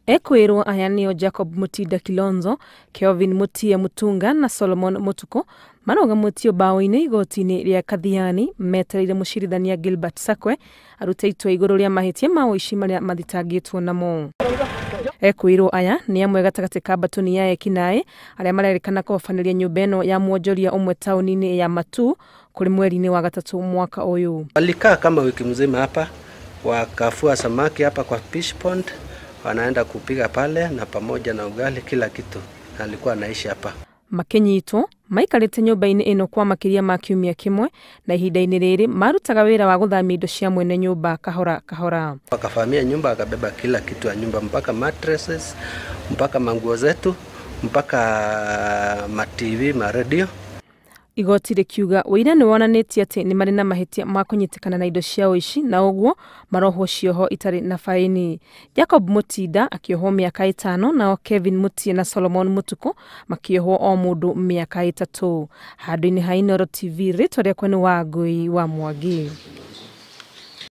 Ekwirwo aya nio Jacob Mutinda Kilonzo, Kelvin Mutia Mutunga na Solomon Mutuko marogamutio bao-ini igoti-ini ria Kathiani metereire mucirithania Gilbert Sakwe arute itua iguru ria mahitia ma uici maria mathitangitwo namo. Ekwirwo aya ni amwe gatagati ka batuni ya ekinae aria marerikana kobaniria nyumba eno ya mwonjoria umwe tauni-ini ya Matu kuri mweri-ini wa gatatu mwaka uyu. Walikaa kama wiki mzima hapa, wakafua samaki hapa kwa fish pond, wanaenda kupiga pale na pamoja na ugali kila kitu. Alikuwa anaishi hapa. Makenyito maikarite nyumba-ini ino kwa makiria ma kiumia kimwe na ihinda-ini riri marutaga wira wa guthamia indo cia mwene nyumba kahora kahora. Wakafamia nyumba, akabeba kila kitu ya nyumba, mpaka mattresses, mpaka manguo zetu, mpaka ma TV, ma radio. Igoti rikiuga wira ni wonanitie ati ni mari na mahitia ma kunyitikana na indo cia uici na uguo marohwo cioho itari na faini. Jacob Mutinda akiohwo miaka 5 na Kevin Mutia na Solomon Mutuko makiohwo o mundu miaka 3. Handu-ini ha Inooro TV ritwa riakwa ni Wangui wa Mwangi.